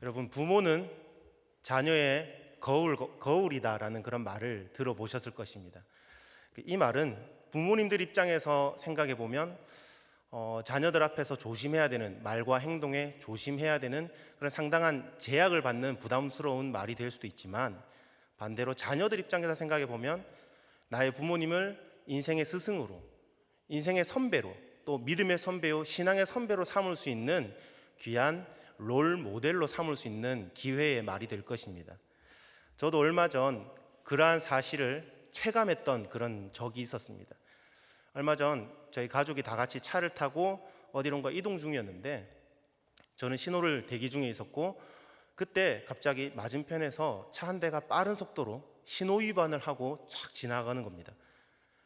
여러분, 부모는 자녀의 거울이다라는 그런 말을 들어보셨을 것입니다. 이 말은 부모님들 입장에서 생각해 보면 자녀들 앞에서 조심해야 되는, 말과 행동에 조심해야 되는 그런 상당한 제약을 받는 부담스러운 말이 될 수도 있지만, 반대로 자녀들 입장에서 생각해 보면 나의 부모님을 인생의 스승으로, 인생의 선배로, 또 믿음의 선배요, 신앙의 선배로 삼을 수 있는 귀한 롤 모델로 삼을 수 있는 기회의 말이 될 것입니다. 저도 얼마 전 그러한 사실을 체감했던 그런 적이 있었습니다. 얼마 전 저희 가족이 다 같이 차를 타고 어디론가 이동 중이었는데, 저는 신호를 대기 중에 있었고, 그때 갑자기 맞은편에서 차 한 대가 빠른 속도로 신호 위반을 하고 쫙 지나가는 겁니다.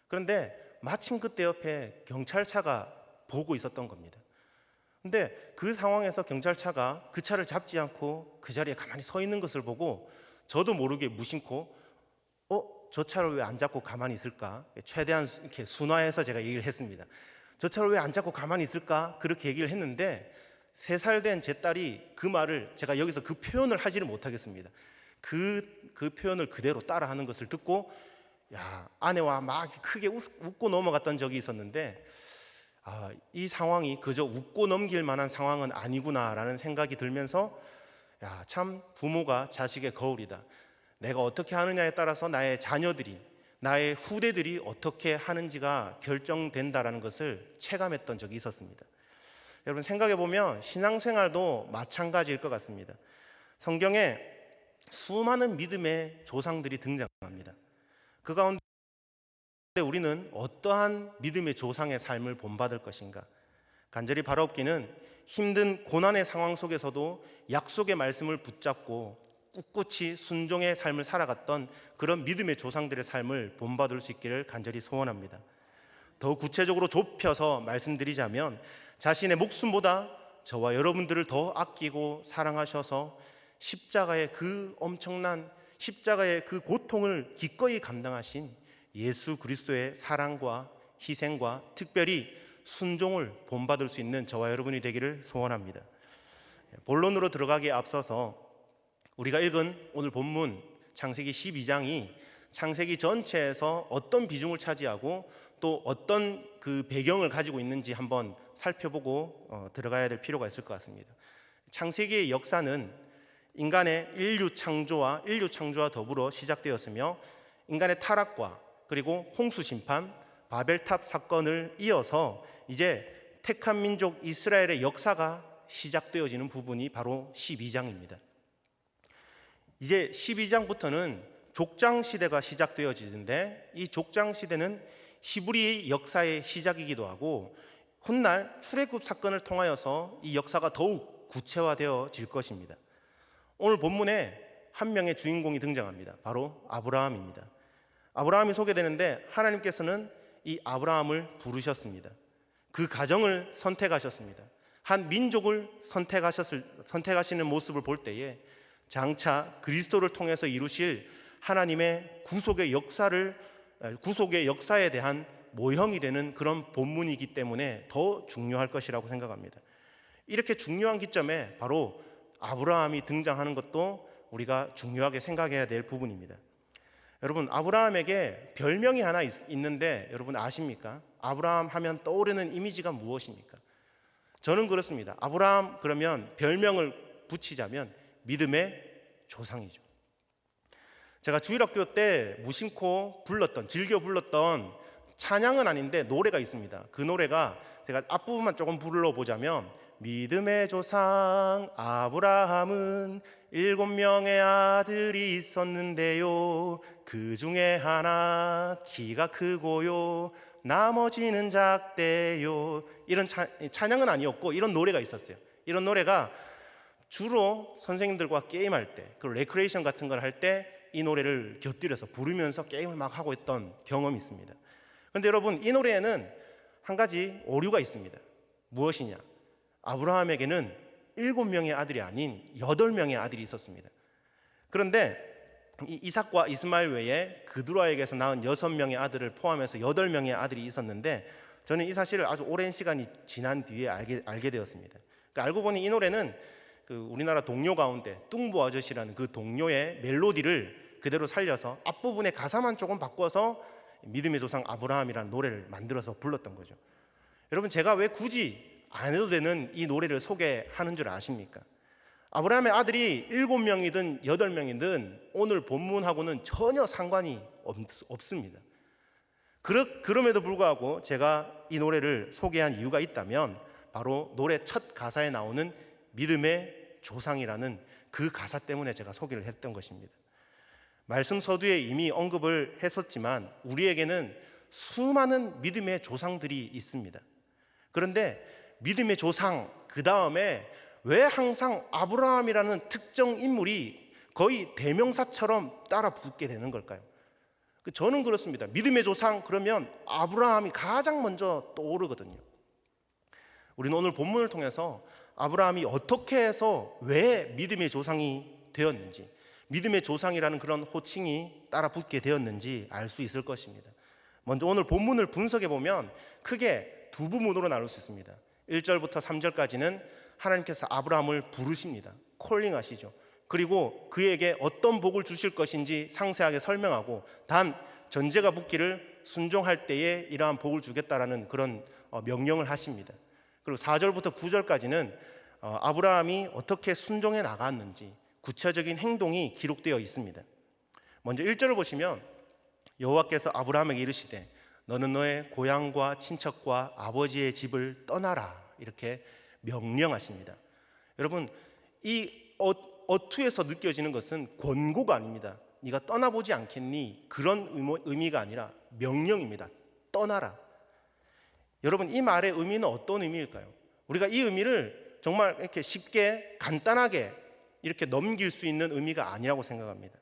그런데 마침 그때 옆에 경찰차가 보고 있었던 겁니다. 근데 그 상황에서 경찰차가 그 차를 잡지 않고 그 자리에 가만히 서 있는 것을 보고 저도 모르게 무심코 저 차를 왜 안 잡고 가만히 있을까? 최대한 이렇게 순화해서 제가 얘기를 했습니다. 저 차를 왜 안 잡고 가만히 있을까? 그렇게 얘기를 했는데 3살 된 제 딸이 그 말을, 제가 여기서 그 표현을 하지를 못하겠습니다. 그 표현을 그대로 따라하는 것을 듣고 아내와 막 크게 웃고 넘어갔던 적이 있었는데, 이 상황이 그저 웃고 넘길 만한 상황은 아니구나라는 생각이 들면서 참 부모가 자식의 거울이다. 내가 어떻게 하느냐에 따라서 나의 자녀들이, 나의 후대들이 어떻게 하는지가 결정된다라는 것을 체감했던 적이 있었습니다. 여러분, 생각해보면 신앙생활도 마찬가지일 것 같습니다. 성경에 수많은 믿음의 조상들이 등장합니다. 그 가운데 우리는 어떠한 믿음의 조상의 삶을 본받을 것인가? 간절히 바라옵기는 힘든 고난의 상황 속에서도 약속의 말씀을 붙잡고 꿋꿋이 순종의 삶을 살아갔던 그런 믿음의 조상들의 삶을 본받을 수 있기를 간절히 소원합니다. 더 구체적으로 좁혀서 말씀드리자면, 자신의 목숨보다 저와 여러분들을 더 아끼고 사랑하셔서 십자가의 그 엄청난 십자가의 그 고통을 기꺼이 감당하신 예수 그리스도의 사랑과 희생과 특별히 순종을 본받을 수 있는 저와 여러분이 되기를 소원합니다. 본론으로 들어가기에 앞서서 우리가 읽은 오늘 본문 창세기 12장이 창세기 전체에서 어떤 비중을 차지하고 또 어떤 그 배경을 가지고 있는지 한번 살펴보고 들어가야 될 필요가 있을 것 같습니다. 창세기의 역사는 인간의 인류 창조와 더불어 시작되었으며, 인간의 타락과 그리고 홍수 심판, 바벨탑 사건을 이어서 이제 택한 민족 이스라엘의 역사가 시작되어지는 부분이 바로 12장입니다. 이제 12장부터는 족장 시대가 시작되어지는데, 이 족장 시대는 히브리 역사의 시작이기도 하고, 훗날 출애굽 사건을 통하여서 이 역사가 더욱 구체화되어질 것입니다. 오늘 본문에 한 명의 주인공이 등장합니다. 바로 아브라함입니다. 아브라함이 소개되는데, 하나님께서는 이 아브라함을 부르셨습니다. 그 가정을 선택하셨습니다. 한 민족을 선택하시는 모습을 볼 때에 장차 그리스도를 통해서 이루실 하나님의 구속의 역사에 대한 모형이 되는 그런 본문이기 때문에 더 중요할 것이라고 생각합니다. 이렇게 중요한 기점에 바로 아브라함이 등장하는 것도 우리가 중요하게 생각해야 될 부분입니다. 여러분, 아브라함에게 별명이 하나 있는데 여러분 아십니까? 아브라함 하면 떠오르는 이미지가 무엇입니까? 저는 그렇습니다. 아브라함 그러면 별명을 붙이자면 믿음의 조상이죠. 제가 주일학교 때 무심코 즐겨 불렀던 찬양은 아닌데 노래가 있습니다. 그 노래가 제가 앞부분만 조금 불러보자면, 믿음의 조상 아브라함은 7명의 아들이 있었는데요, 그 중에 하나 키가 크고요, 나머지는 작대요. 이런 찬양은 아니었고 이런 노래가 있었어요. 이런 노래가 주로 선생님들과 게임할 때, 그리고 레크레이션 같은 걸 할 때 이 노래를 곁들여서 부르면서 게임을 막 하고 있던 경험이 있습니다. 그런데 여러분, 이 노래에는 한 가지 오류가 있습니다. 무엇이냐? 아브라함에게는 7명의 아들이 아닌 8명의 아들이 있었습니다. 그런데 이삭과 이스마엘 외에 그두라에게서 낳은 6명의 아들을 포함해서 8명의 아들이 있었는데, 저는 이 사실을 아주 오랜 시간이 지난 뒤에 알게 되었습니다. 그러니까 알고 보니 이 노래는 우리나라 동요 가운데 뚱보 아저씨라는 그 동요의 멜로디를 그대로 살려서 앞부분의 가사만 조금 바꿔서 믿음의 조상 아브라함이라는 노래를 만들어서 불렀던 거죠. 여러분, 제가 왜 굳이 안 해도 되는 이 노래를 소개하는 줄 아십니까? 아브라함의 아들이 7명이든 8명이든 오늘 본문하고는 전혀 상관이 없습니다. 그럼에도 불구하고 제가 이 노래를 소개한 이유가 있다면 바로 노래 첫 가사에 나오는 믿음의 조상이라는 그 가사 때문에 제가 소개를 했던 것입니다. 말씀 서두에 이미 언급을 했었지만 우리에게는 수많은 믿음의 조상들이 있습니다. 그런데 믿음의 조상 그 다음에 왜 항상 아브라함이라는 특정 인물이 거의 대명사처럼 따라 붙게 되는 걸까요? 저는 그렇습니다. 믿음의 조상 그러면 아브라함이 가장 먼저 떠오르거든요. 우리는 오늘 본문을 통해서 아브라함이 어떻게 해서 왜 믿음의 조상이 되었는지, 믿음의 조상이라는 그런 호칭이 따라 붙게 되었는지 알 수 있을 것입니다. 먼저 오늘 본문을 분석해 보면 크게 두 부분으로 나눌 수 있습니다. 1절부터 3절까지는 하나님께서 아브라함을 부르십니다. 콜링하시죠. 그리고 그에게 어떤 복을 주실 것인지 상세하게 설명하고 단 전제가 붙기를 순종할 때에 이러한 복을 주겠다라는 그런 명령을 하십니다. 그리고 4절부터 9절까지는 아브라함이 어떻게 순종해 나갔는지 구체적인 행동이 기록되어 있습니다. 먼저 1절을 보시면 여호와께서 아브라함에게 이르시되 너는 너의 고향과 친척과 아버지의 집을 떠나라 이렇게 명령하십니다. 여러분, 이 어투에서 느껴지는 것은 권고가 아닙니다. 네가 떠나보지 않겠니? 그런 의미가 아니라 명령입니다. 떠나라. 여러분, 이 말의 의미는 어떤 의미일까요? 우리가 이 의미를 정말 이렇게 쉽게 간단하게 이렇게 넘길 수 있는 의미가 아니라고 생각합니다.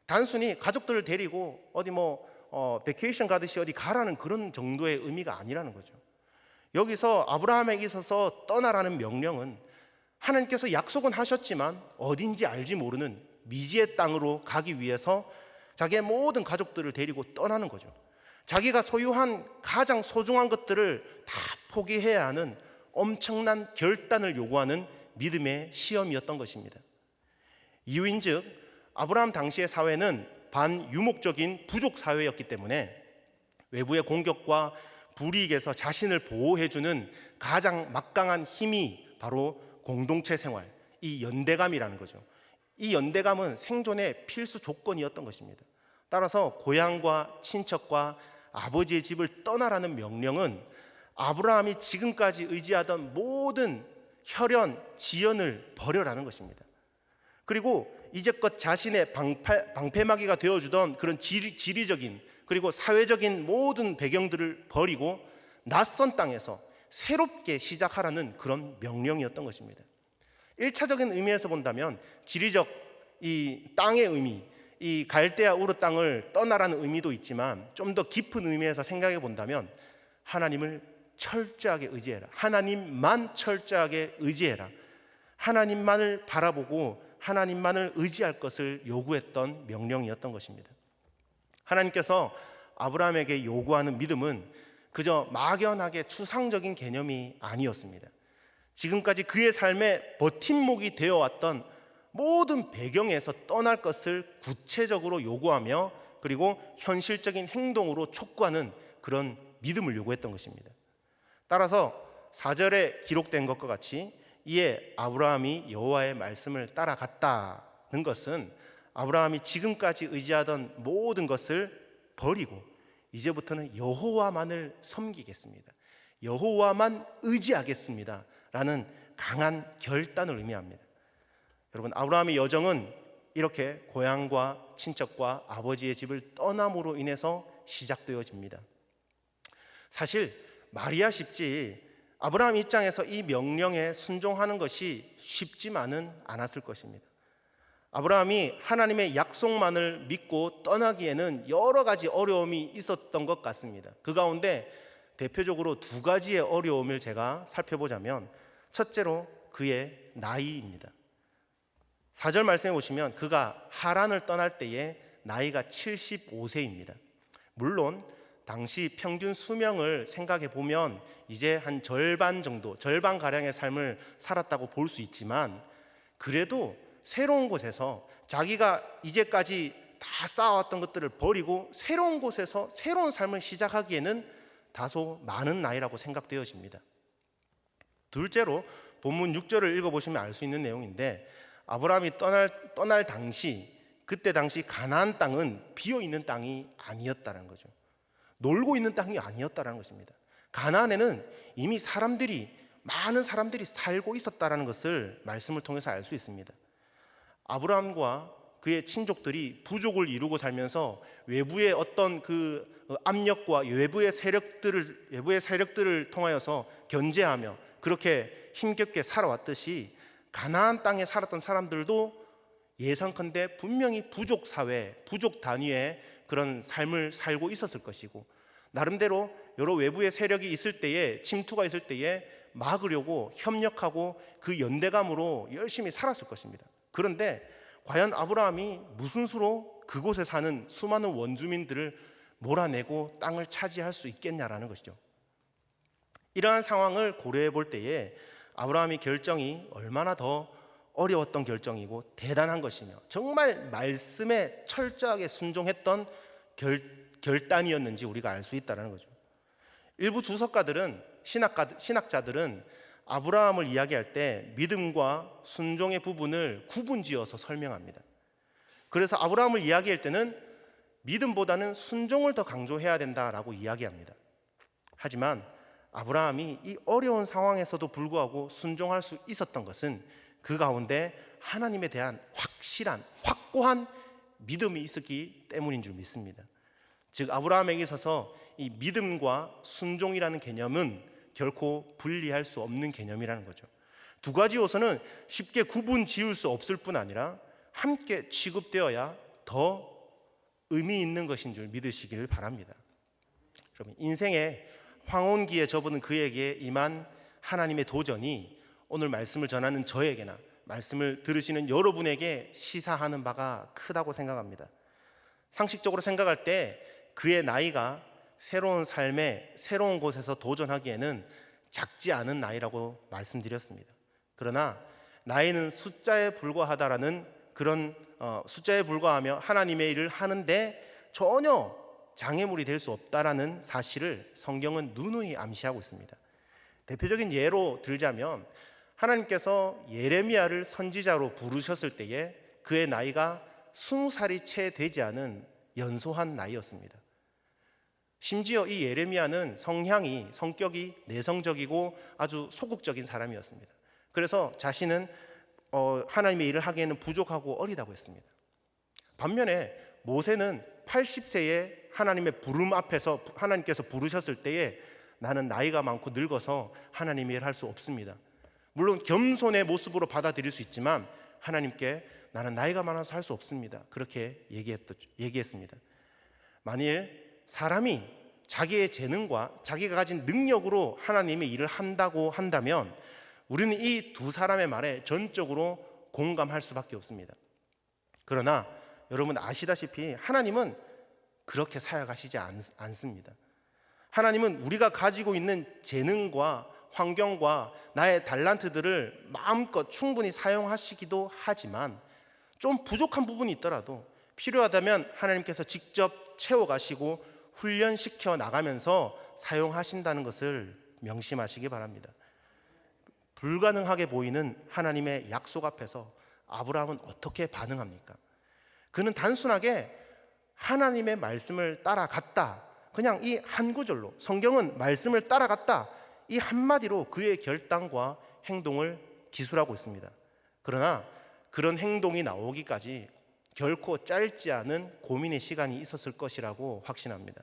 단순히 가족들을 데리고 어디 베케이션 가듯이 어디 가라는 그런 정도의 의미가 아니라는 거죠. 여기서 아브라함에게 있어서 떠나라는 명령은 하나님께서 약속은 하셨지만 어딘지 알지 모르는 미지의 땅으로 가기 위해서 자기의 모든 가족들을 데리고 떠나는 거죠. 자기가 소유한 가장 소중한 것들을 다 포기해야 하는 엄청난 결단을 요구하는 믿음의 시험이었던 것입니다. 이유인즉 아브라함 당시의 사회는 반유목적인 부족 사회였기 때문에 외부의 공격과 불이익에서 자신을 보호해주는 가장 막강한 힘이 바로 공동체 생활, 이 연대감이라는 거죠. 이 연대감은 생존의 필수 조건이었던 것입니다. 따라서 고향과 친척과 아버지의 집을 떠나라는 명령은 아브라함이 지금까지 의지하던 모든 혈연, 지연을 버려라는 것입니다. 그리고 이제껏 자신의 방패막이가 되어주던 그런 지리적인 그리고 사회적인 모든 배경들을 버리고 낯선 땅에서 새롭게 시작하라는 그런 명령이었던 것입니다. 1차적인 의미에서 본다면 지리적 이 땅의 의미, 이 갈대아 우르 땅을 떠나라는 의미도 있지만 좀 더 깊은 의미에서 생각해 본다면 하나님을 철저하게 의지해라. 하나님만 철저하게 의지해라. 하나님만을 바라보고 하나님만을 의지할 것을 요구했던 명령이었던 것입니다. 하나님께서 아브라함에게 요구하는 믿음은 그저 막연하게 추상적인 개념이 아니었습니다. 지금까지 그의 삶에 버팀목이 되어왔던 모든 배경에서 떠날 것을 구체적으로 요구하며 그리고 현실적인 행동으로 촉구하는 그런 믿음을 요구했던 것입니다. 따라서 4절에 기록된 것과 같이 이에 아브라함이 여호와의 말씀을 따라갔다는 것은 아브라함이 지금까지 의지하던 모든 것을 버리고 이제부터는 여호와만을 섬기겠습니다. 여호와만 의지하겠습니다. 라는 강한 결단을 의미합니다. 여러분, 아브라함의 여정은 이렇게 고향과 친척과 아버지의 집을 떠남으로 인해서 시작되어집니다. 사실 말이야 쉽지 아브라함 입장에서 이 명령에 순종하는 것이 쉽지만은 않았을 것입니다. 아브라함이 하나님의 약속만을 믿고 떠나기에는 여러 가지 어려움이 있었던 것 같습니다. 그 가운데 대표적으로 두 가지의 어려움을 제가 살펴보자면 첫째로 그의 나이입니다. 4절 말씀해 보시면 그가 하란을 떠날 때에 나이가 75세입니다. 물론 당시 평균 수명을 생각해 보면 이제 한 절반 정도, 절반가량의 삶을 살았다고 볼 수 있지만 그래도 새로운 곳에서 자기가 이제까지 다 쌓아왔던 것들을 버리고 새로운 곳에서 새로운 삶을 시작하기에는 다소 많은 나이라고 생각되어집니다. 둘째로 본문 6절을 읽어보시면 알 수 있는 내용인데, 아브라함이 떠날 당시, 그때 당시 가나안 땅은 비어있는 땅이 아니었다는 거죠. 놀고 있는 땅이 아니었다는 것입니다. 가나안에는 이미 많은 사람들이 살고 있었다는 것을 말씀을 통해서 알 수 있습니다. 아브라함과 그의 친족들이 부족을 이루고 살면서 외부의 어떤 그 압력과 외부의 세력들을 통하여서 견제하며 그렇게 힘겹게 살아왔듯이 가나안 땅에 살았던 사람들도 예상컨대 분명히 부족 사회, 부족 단위의 그런 삶을 살고 있었을 것이고, 나름대로 여러 외부의 세력이 있을 때에, 침투가 있을 때에 막으려고 협력하고 그 연대감으로 열심히 살았을 것입니다. 그런데 과연 아브라함이 무슨 수로 그곳에 사는 수많은 원주민들을 몰아내고 땅을 차지할 수 있겠냐라는 것이죠. 이러한 상황을 고려해 볼 때에 아브라함의 결정이 얼마나 더 어려웠던 결정이고 대단한 것이며 정말 말씀에 철저하게 순종했던 결단이었는지 우리가 알 수 있다는 거죠. 일부 주석가들은, 신학자들은 아브라함을 이야기할 때 믿음과 순종의 부분을 구분지어서 설명합니다. 그래서 아브라함을 이야기할 때는 믿음보다는 순종을 더 강조해야 된다라고 이야기합니다. 하지만 아브라함이 이 어려운 상황에서도 불구하고 순종할 수 있었던 것은 그 가운데 하나님에 대한 확고한 믿음이 있었기 때문인 줄 믿습니다. 즉 아브라함에게 있어서 이 믿음과 순종이라는 개념은 결코 분리할 수 없는 개념이라는 거죠. 두 가지 요소는 쉽게 구분 지을 수 없을 뿐 아니라 함께 취급되어야 더 의미 있는 것인 줄 믿으시기를 바랍니다. 여러분, 인생의 황혼기에 접어든 그에게 임한 하나님의 도전이 오늘 말씀을 전하는 저에게나 말씀을 들으시는 여러분에게 시사하는 바가 크다고 생각합니다. 상식적으로 생각할 때 그의 나이가 새로운 삶에 새로운 곳에서 도전하기에는 작지 않은 나이라고 말씀드렸습니다. 그러나 나이는 숫자에 불과하다라는 그런 숫자에 불과하며 하나님의 일을 하는데 전혀 장애물이 될 수 없다라는 사실을 성경은 누누이 암시하고 있습니다. 대표적인 예로 들자면 하나님께서 예레미야를 선지자로 부르셨을 때에 그의 나이가 20살이 채 되지 않은 연소한 나이였습니다. 심지어 이 예레미야는 성격이 내성적이고 아주 소극적인 사람이었습니다. 그래서 자신은 하나님의 일을 하기에는 부족하고 어리다고 했습니다. 반면에 모세는 80세에 하나님의 부름 앞에서 하나님께서 부르셨을 때에 나는 나이가 많고 늙어서 하나님의 일을 할 수 없습니다. 물론 겸손의 모습으로 받아들일 수 있지만 하나님께 나는 나이가 많아서 할 수 없습니다. 그렇게 얘기했습니다. 만일 사람이 자기의 재능과 자기가 가진 능력으로 하나님의 일을 한다고 한다면 우리는 이 두 사람의 말에 전적으로 공감할 수밖에 없습니다. 그러나 여러분 아시다시피 하나님은 그렇게 사역하시지 않습니다. 하나님은 우리가 가지고 있는 재능과 환경과 나의 달란트들을 마음껏 충분히 사용하시기도 하지만 좀 부족한 부분이 있더라도 필요하다면 하나님께서 직접 채워가시고 훈련시켜 나가면서 사용하신다는 것을 명심하시기 바랍니다. 불가능하게 보이는 하나님의 약속 앞에서 아브라함은 어떻게 반응합니까? 그는 단순하게 하나님의 말씀을 따라갔다. 그냥 이 한 구절로 성경은 말씀을 따라갔다. 이 한마디로 그의 결단과 행동을 기술하고 있습니다. 그러나 그런 행동이 나오기까지 결코 짧지 않은 고민의 시간이 있었을 것이라고 확신합니다.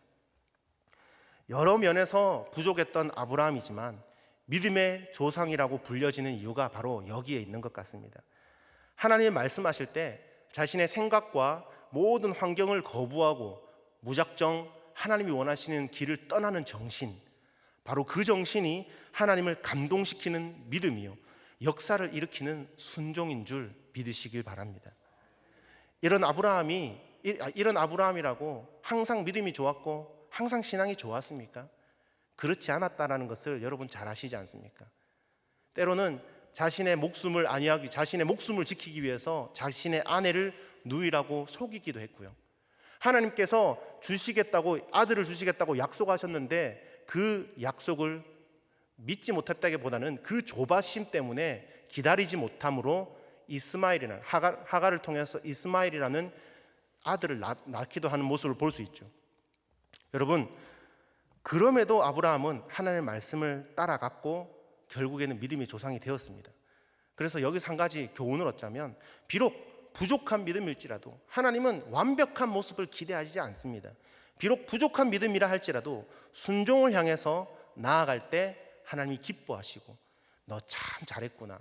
여러 면에서 부족했던 아브라함이지만 믿음의 조상이라고 불려지는 이유가 바로 여기에 있는 것 같습니다. 하나님이 말씀하실 때 자신의 생각과 모든 환경을 거부하고 무작정 하나님이 원하시는 길을 떠나는 정신, 바로 그 정신이 하나님을 감동시키는 믿음이요 역사를 일으키는 순종인 줄 믿으시길 바랍니다. 이런 아브라함이라고 항상 믿음이 좋았고 항상 신앙이 좋았습니까? 그렇지 않았다는 것을 여러분 잘 아시지 않습니까? 때로는 자신의 목숨을 지키기 위해서 자신의 아내를 누이라고 속이기도 했고요. 하나님께서 아들을 주시겠다고 약속하셨는데 그 약속을 믿지 못했다기보다는 그 조바심 때문에 기다리지 못함으로 하갈을 통해서 이스마엘이라는 아들을 낳기도 하는 모습을 볼 수 있죠. 여러분, 그럼에도 아브라함은 하나님의 말씀을 따라갔고 결국에는 믿음의 조상이 되었습니다. 그래서 여기서 한 가지 교훈을 얻자면, 비록 부족한 믿음일지라도 하나님은 완벽한 모습을 기대하지 않습니다. 비록 부족한 믿음이라 할지라도 순종을 향해서 나아갈 때 하나님이 기뻐하시고, 너 참 잘했구나,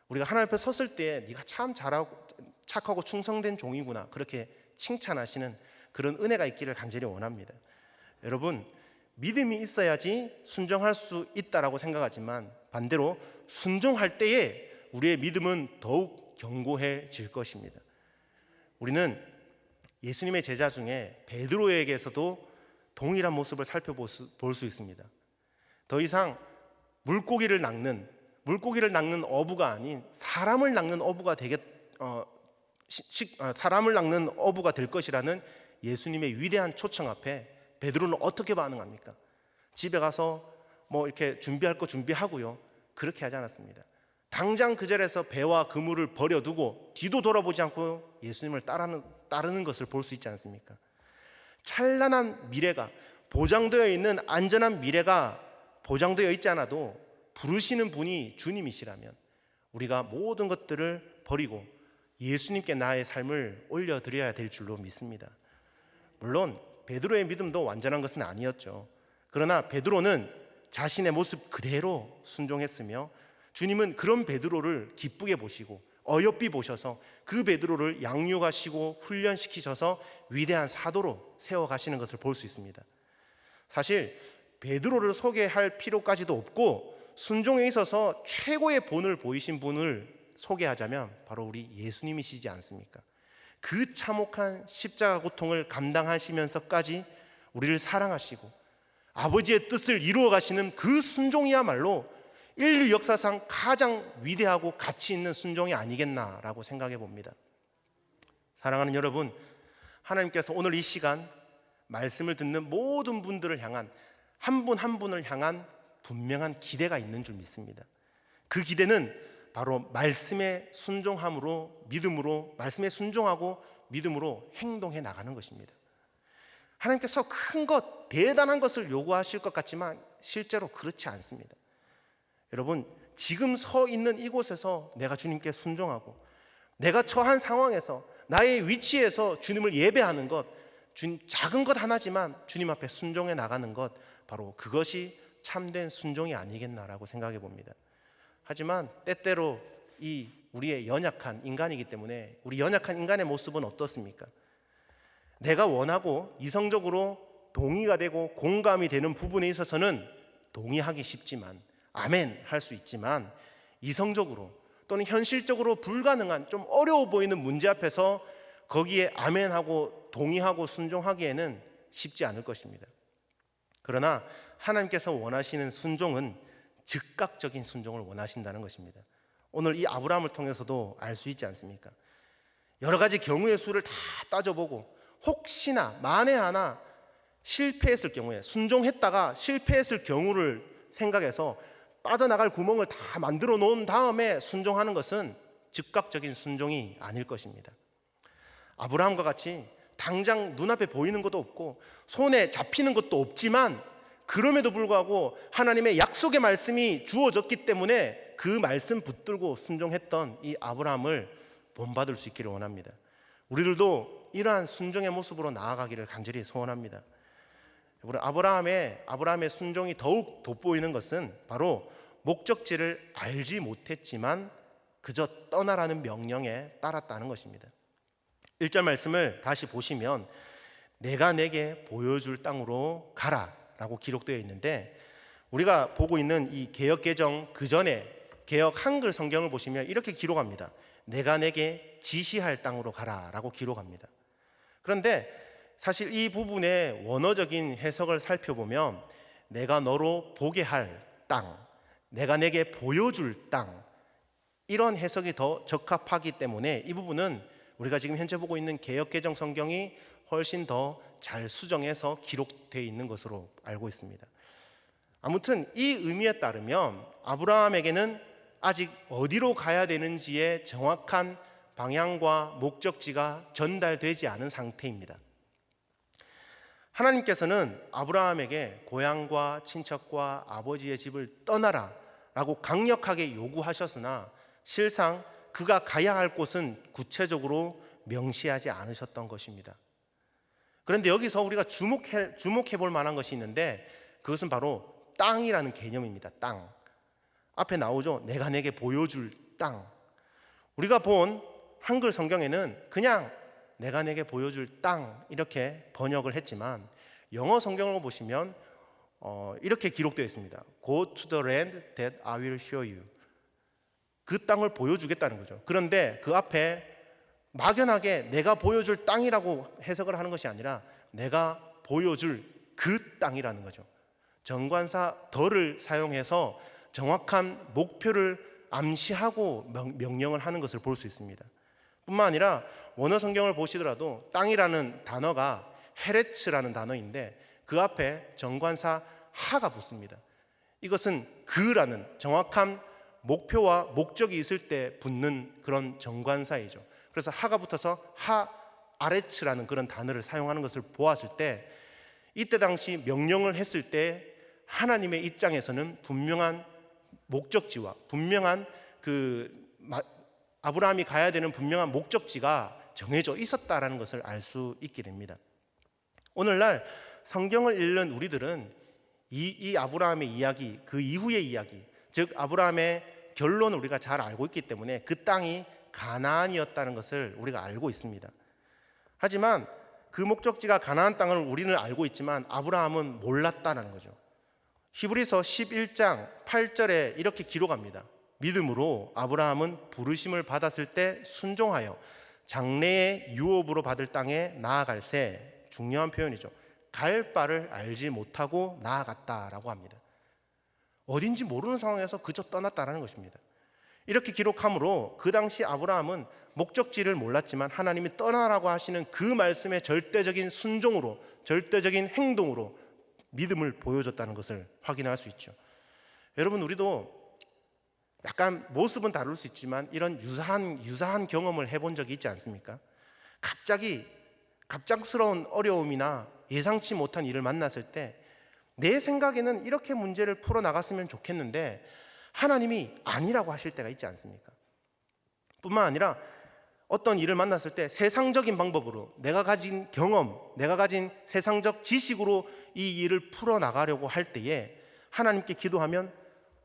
우리가 하나님 앞에 섰을 때 네가 참 잘하고 착하고 충성된 종이구나, 그렇게 칭찬하시는 그런 은혜가 있기를 간절히 원합니다. 여러분, 믿음이 있어야지 순종할 수 있다라고 생각하지만 반대로 순종할 때에 우리의 믿음은 더욱 견고해질 것입니다. 우리는 예수님의 제자 중에 베드로에게서도 동일한 모습을 살펴볼 수 있습니다. 더 이상 물고기를 낚는 어부가 아닌 사람을 낚는 어부가 될 것이라는 예수님의 위대한 초청 앞에 베드로는 어떻게 반응합니까? 집에 가서 이렇게 준비할 거 준비하고요, 그렇게 하지 않았습니다. 당장 그 자리에서 배와 그물을 버려두고 뒤도 돌아보지 않고 예수님을 따르는 것을 볼 수 있지 않습니까? 찬란한 미래가 보장되어 있는 안전한 미래가 보장되어 있지 않아도 부르시는 분이 주님이시라면 우리가 모든 것들을 버리고 예수님께 나의 삶을 올려드려야 될 줄로 믿습니다. 물론 베드로의 믿음도 완전한 것은 아니었죠. 그러나 베드로는 자신의 모습 그대로 순종했으며 주님은 그런 베드로를 기쁘게 보시고 어여삐 보셔서 그 베드로를 양육하시고 훈련시키셔서 위대한 사도로 세워가시는 것을 볼 수 있습니다. 사실 베드로를 소개할 필요까지도 없고 순종에 있어서 최고의 본을 보이신 분을 소개하자면 바로 우리 예수님이시지 않습니까? 그 참혹한 십자가 고통을 감당하시면서까지 우리를 사랑하시고 아버지의 뜻을 이루어 가시는 그 순종이야말로 인류 역사상 가장 위대하고 가치 있는 순종이 아니겠나라고 생각해 봅니다. 사랑하는 여러분, 하나님께서 오늘 이 시간 말씀을 듣는 모든 분들을 향한 한 분 한 분을 향한 분명한 기대가 있는 줄 믿습니다. 그 기대는 바로 말씀에 순종함으로 말씀에 순종하고 믿음으로 행동해 나가는 것입니다. 하나님께서 큰 것, 대단한 것을 요구하실 것 같지만 실제로 그렇지 않습니다. 여러분, 지금 서 있는 이곳에서 내가 주님께 순종하고 내가 처한 상황에서 나의 위치에서 주님을 예배하는 것, 작은 것 하나지만 주님 앞에 순종해 나가는 것, 바로 그것이 참된 순종이 아니겠나라고 생각해 봅니다. 하지만 때때로 우리의 연약한 인간이기 때문에 우리 연약한 인간의 모습은 어떻습니까? 내가 원하고 이성적으로 동의가 되고 공감이 되는 부분에 있어서는 동의하기 쉽지만 아멘 할 수 있지만 이성적으로 또는 현실적으로 불가능한 좀 어려워 보이는 문제 앞에서 거기에 아멘하고 동의하고 순종하기에는 쉽지 않을 것입니다. 그러나 하나님께서 원하시는 순종은 즉각적인 순종을 원하신다는 것입니다. 오늘 이 아브라함을 통해서도 알 수 있지 않습니까? 여러 가지 경우의 수를 다 따져보고 혹시나 만에 하나 실패했을 경우에, 순종했다가 실패했을 경우를 생각해서 빠져나갈 구멍을 다 만들어 놓은 다음에 순종하는 것은 즉각적인 순종이 아닐 것입니다. 아브라함과 같이 당장 눈앞에 보이는 것도 없고 손에 잡히는 것도 없지만 그럼에도 불구하고 하나님의 약속의 말씀이 주어졌기 때문에 그 말씀 붙들고 순종했던 이 아브라함을 본받을 수 있기를 원합니다. 우리들도 이러한 순종의 모습으로 나아가기를 간절히 소원합니다. 아브라함의 순종이 더욱 돋보이는 것은 바로 목적지를 알지 못했지만 그저 떠나라는 명령에 따랐다는 것입니다. 1절 말씀을 다시 보시면 내가 내게 보여줄 땅으로 가라 라고 기록되어 있는데, 우리가 보고 있는 이 개역개정 그 전에 개역 한글 성경을 보시면 이렇게 기록합니다. 내가 내게 지시할 땅으로 가라 라고 기록합니다. 그런데 사실 이 부분의 원어적인 해석을 살펴보면 내가 너로 보게 할 땅, 내가 내게 보여줄 땅, 이런 해석이 더 적합하기 때문에 이 부분은 우리가 지금 현재 보고 있는 개역개정 성경이 훨씬 더 잘 수정해서 기록되어 있는 것으로 알고 있습니다. 아무튼 이 의미에 따르면 아브라함에게는 아직 어디로 가야 되는지의 정확한 방향과 목적지가 전달되지 않은 상태입니다. 하나님께서는 아브라함에게 고향과 친척과 아버지의 집을 떠나라 라고 강력하게 요구하셨으나 실상 그가 가야 할 곳은 구체적으로 명시하지 않으셨던 것입니다. 그런데 여기서 우리가 주목해 볼 만한 것이 있는데 그것은 바로 땅이라는 개념입니다. 땅. 앞에 나오죠. 내가 내게 보여줄 땅. 우리가 본 한글 성경에는 그냥 내가 내게 보여줄 땅 이렇게 번역을 했지만 영어 성경을 보시면 이렇게 기록되어 있습니다. Go to the land that I will show you. 그 땅을 보여주겠다는 거죠. 그런데 그 앞에 막연하게 내가 보여줄 땅이라고 해석을 하는 것이 아니라 내가 보여줄 그 땅이라는 거죠. 정관사 더를 사용해서 정확한 목표를 암시하고 명령을 하는 것을 볼 수 있습니다. 뿐만 아니라 원어 성경을 보시더라도 땅이라는 단어가 헤레츠라는 단어인데 그 앞에 정관사 하가 붙습니다. 이것은 그라는 정확한 목표와 목적이 있을 때 붙는 그런 정관사이죠. 그래서 하가 붙어서 하 아레츠라는 그런 단어를 사용하는 것을 보았을 때 이때 당시 명령을 했을 때 하나님의 입장에서는 분명한 목적지와 분명한 아브라함이 가야 되는 분명한 목적지가 정해져 있었다라는 것을 알 수 있게 됩니다. 오늘날 성경을 읽는 우리들은 이 아브라함의 이야기, 그 이후의 이야기, 즉 아브라함의 결론을 우리가 잘 알고 있기 때문에 그 땅이 가나안이었다는 것을 우리가 알고 있습니다. 하지만 그 목적지가 가나안 땅을 우리는 알고 있지만 아브라함은 몰랐다는 거죠. 히브리서 11장 8절에 이렇게 기록합니다. 믿음으로 아브라함은 부르심을 받았을 때 순종하여 장래의 유업으로 받을 땅에 나아갈새, 중요한 표현이죠. 갈 바를 알지 못하고 나아갔다라고 합니다. 어딘지 모르는 상황에서 그저 떠났다라는 것입니다. 이렇게 기록하므로 그 당시 아브라함은 목적지를 몰랐지만 하나님이 떠나라고 하시는 그 말씀의 절대적인 순종으로, 절대적인 행동으로 믿음을 보여줬다는 것을 확인할 수 있죠. 여러분, 우리도 약간 모습은 다를 수 있지만 이런 유사한 경험을 해본 적이 있지 않습니까? 갑작스러운 어려움이나 예상치 못한 일을 만났을 때 내 생각에는 이렇게 문제를 풀어나갔으면 좋겠는데 하나님이 아니라고 하실 때가 있지 않습니까? 뿐만 아니라 어떤 일을 만났을 때 세상적인 방법으로 내가 가진 경험, 내가 가진 세상적 지식으로 이 일을 풀어나가려고 할 때에 하나님께 기도하면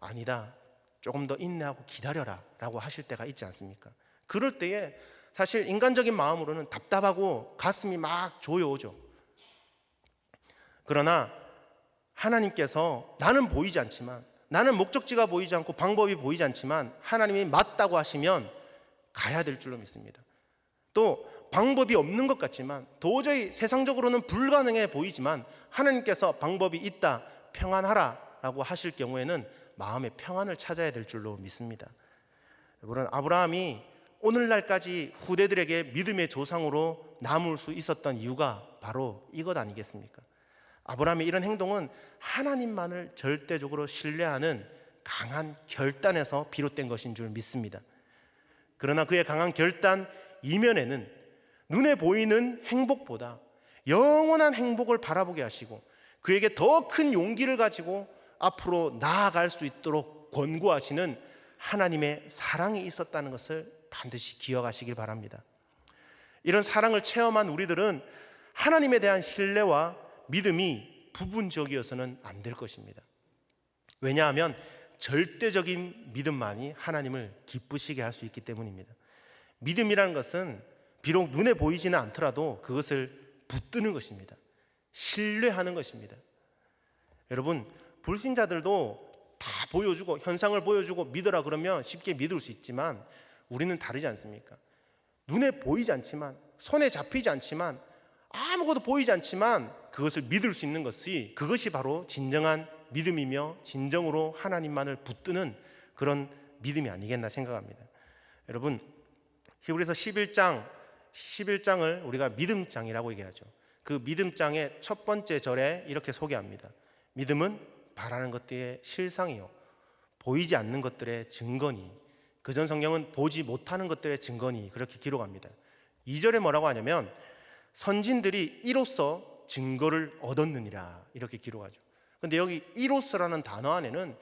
아니다, 조금 더 인내하고 기다려라 라고 하실 때가 있지 않습니까? 그럴 때에 사실 인간적인 마음으로는 답답하고 가슴이 막 조여오죠. 그러나 하나님께서 나는 보이지 않지만, 나는 목적지가 보이지 않고 방법이 보이지 않지만 하나님이 맞다고 하시면 가야 될 줄로 믿습니다. 또 방법이 없는 것 같지만 도저히 세상적으로는 불가능해 보이지만 하나님께서 방법이 있다, 평안하라 라고 하실 경우에는 마음의 평안을 찾아야 될 줄로 믿습니다. 여러분, 아브라함이 오늘날까지 후대들에게 믿음의 조상으로 남을 수 있었던 이유가 바로 이것 아니겠습니까? 아브라함의 이런 행동은 하나님만을 절대적으로 신뢰하는 강한 결단에서 비롯된 것인 줄 믿습니다. 그러나 그의 강한 결단 이면에는 눈에 보이는 행복보다 영원한 행복을 바라보게 하시고 그에게 더 큰 용기를 가지고 앞으로 나아갈 수 있도록 권고하시는 하나님의 사랑이 있었다는 것을 반드시 기억하시길 바랍니다. 이런 사랑을 체험한 우리들은 하나님에 대한 신뢰와 믿음이 부분적이어서는 안 될 것입니다. 왜냐하면 절대적인 믿음만이 하나님을 기쁘시게 할 수 있기 때문입니다. 믿음이라는 것은 비록 눈에 보이지는 않더라도 그것을 붙드는 것입니다. 신뢰하는 것입니다. 여러분, 불신자들도 다 보여주고 현상을 보여주고 믿어라 그러면 쉽게 믿을 수 있지만 우리는 다르지 않습니까? 눈에 보이지 않지만, 손에 잡히지 않지만, 아무것도 보이지 않지만 그것을 믿을 수 있는 그것이 바로 진정한 믿음이며 진정으로 하나님만을 붙드는 그런 믿음이 아니겠나 생각합니다. 여러분, 히브리서 11장을 우리가 믿음장이라고 얘기하죠. 그 믿음장의 첫 번째 절에 이렇게 소개합니다. 믿음은 바라는 것들의 실상이요 보이지 않는 것들의 증거니. 그전 성경은 보지 못하는 것들의 증거니 그렇게 기록합니다. 2절에 뭐라고 하냐면 선진들이 이로써 증거를 얻었느니라 이렇게 기록하죠. 근데 여기 이로써라는 단어 안에는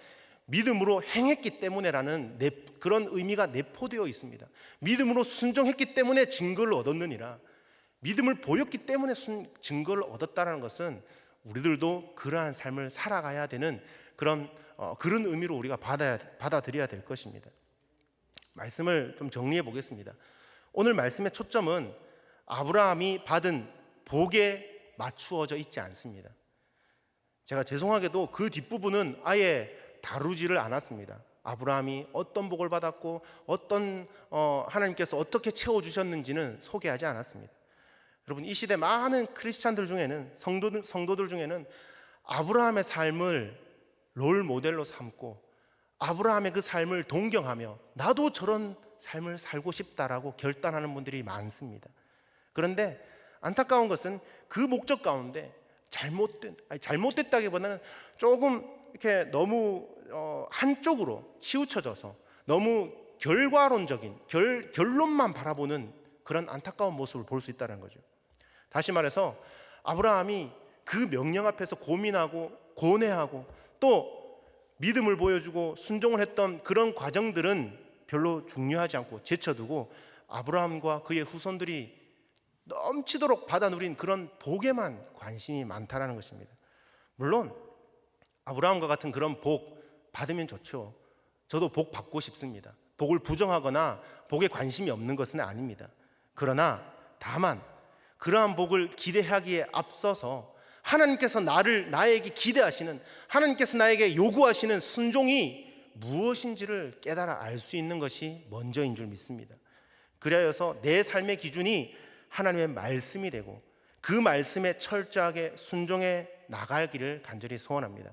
믿음으로 행했기 때문에라는 그런 의미가 내포되어 있습니다. 믿음으로 순종했기 때문에 증거를 얻었느니라. 믿음을 보였기 때문에 증거를 얻었다는 것은 우리들도 그러한 삶을 살아가야 되는 그런 의미로 우리가 받아들여야 될 것입니다. 말씀을 좀 정리해 보겠습니다. 오늘 말씀의 초점은 아브라함이 받은 복에 맞추어져 있지 않습니다. 제가 죄송하게도 그 뒷부분은 아예 다루지를 않았습니다. 아브라함이 어떤 복을 받았고 하나님께서 어떻게 채워주셨는지는 소개하지 않았습니다. 여러분, 이 시대 많은 크리스찬들 중에는 성도들 중에는 아브라함의 삶을 롤 모델로 삼고 아브라함의 그 삶을 동경하며 나도 저런 삶을 살고 싶다라고 결단하는 분들이 많습니다. 그런데 안타까운 것은 그 목적 가운데 잘못됐다기보다는 조금 이렇게 너무 한쪽으로 치우쳐져서 너무 결과론적인 결론만 바라보는 그런 안타까운 모습을 볼 수 있다는 거죠. 다시 말해서 아브라함이 그 명령 앞에서 고민하고 고뇌하고 또 믿음을 보여주고 순종을 했던 그런 과정들은 별로 중요하지 않고 제쳐두고 아브라함과 그의 후손들이 넘치도록 받아 누린 그런 복에만 관심이 많다라는 것입니다. 물론 아브라함과 같은 그런 복 받으면 좋죠. 저도 복 받고 싶습니다. 복을 부정하거나 복에 관심이 없는 것은 아닙니다. 그러나 다만 그러한 복을 기대하기에 앞서서 하나님께서 나에게 기대하시는, 하나님께서 나에게 요구하시는 순종이 무엇인지를 깨달아 알 수 있는 것이 먼저인 줄 믿습니다. 그리하여서 내 삶의 기준이 하나님의 말씀이 되고 그 말씀에 철저하게 순종해 나가기를 간절히 소원합니다.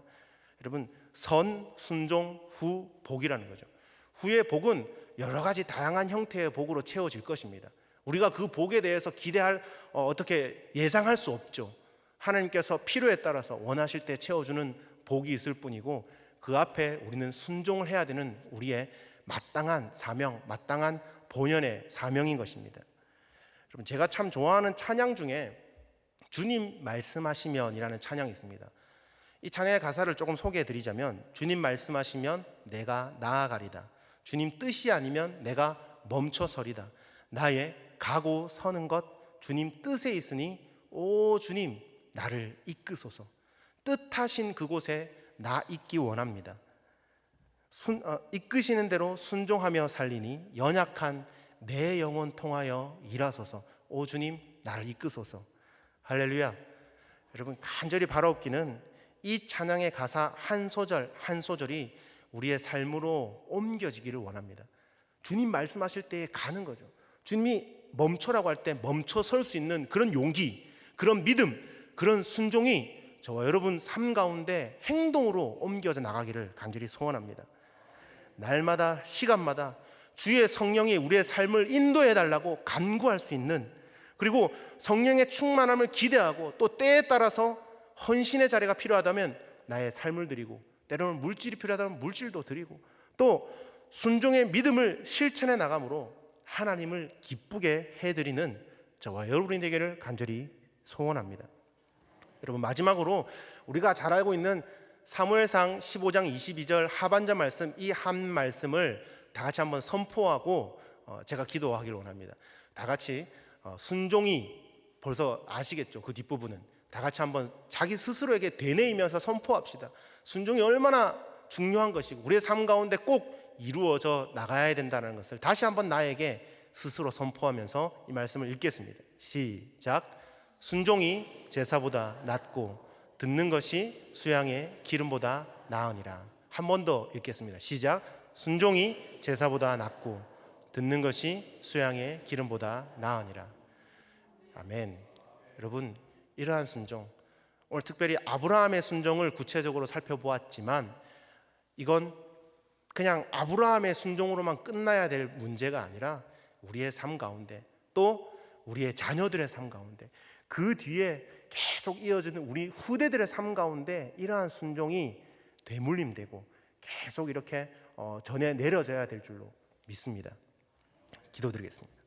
여러분, 선, 순종, 후, 복이라는 거죠. 후의 복은 여러 가지 다양한 형태의 복으로 채워질 것입니다. 우리가 그 복에 대해서 어떻게 예상할 수 없죠. 하나님께서 필요에 따라서 원하실 때 채워주는 복이 있을 뿐이고 그 앞에 우리는 순종을 해야 되는 우리의 마땅한 사명, 마땅한 본연의 사명인 것입니다. 여러분, 제가 참 좋아하는 찬양 중에 주님 말씀하시면 이라는 찬양이 있습니다. 이 찬양의 가사를 조금 소개해 드리자면 주님 말씀하시면 내가 나아가리다. 주님 뜻이 아니면 내가 멈춰서리다. 나의 가고 서는 것 주님 뜻에 있으니 오 주님 나를 이끄소서. 뜻하신 그곳에 나 있기 원합니다. 이끄시는 대로 순종하며 살리니 연약한 내 영혼 통하여 일하소서. 오 주님 나를 이끄소서. 할렐루야. 여러분, 간절히 바라옵기는 이 찬양의 가사 한 소절 한 소절이 우리의 삶으로 옮겨지기를 원합니다. 주님 말씀하실 때에 가는 거죠. 주님이 멈춰라고 할 때 멈춰 설 수 있는 그런 용기, 그런 믿음, 그런 순종이 저와 여러분 삶 가운데 행동으로 옮겨져 나가기를 간절히 소원합니다. 날마다 시간마다 주의 성령이 우리의 삶을 인도해 달라고 간구할 수 있는, 그리고 성령의 충만함을 기대하고 또 때에 따라서 헌신의 자리가 필요하다면 나의 삶을 드리고 때로는 물질이 필요하다면 물질도 드리고 또 순종의 믿음을 실천해 나감으로 하나님을 기쁘게 해드리는 저와 여러분이 되기를 간절히 소원합니다. 여러분, 마지막으로 우리가 잘 알고 있는 사무엘상 15장 22절 하반절 말씀, 이 한 말씀을 다 같이 한번 선포하고 제가 기도하기를 원합니다. 다 같이 순종이 벌써 아시겠죠? 그 뒷부분은 다 같이 한번 자기 스스로에게 되뇌이면서 선포합시다. 순종이 얼마나 중요한 것이고 우리의 삶 가운데 꼭 이루어져 나가야 된다는 것을 다시 한번 나에게 스스로 선포하면서 이 말씀을 읽겠습니다. 시작. 순종이 제사보다 낫고 듣는 것이 수양의 기름보다 나으니라. 한 번 더 읽겠습니다. 시작. 순종이 제사보다 낫고 듣는 것이 수양의 기름보다 나으니라. 아멘. 여러분, 이러한 순종, 오늘 특별히 아브라함의 순종을 구체적으로 살펴보았지만 이건 그냥 아브라함의 순종으로만 끝나야 될 문제가 아니라 우리의 삶 가운데, 또 우리의 자녀들의 삶 가운데, 그 뒤에 계속 이어지는 우리 후대들의 삶 가운데 이러한 순종이 되물림되고 계속 이렇게 전해 내려져야 될 줄로 믿습니다. 기도드리겠습니다.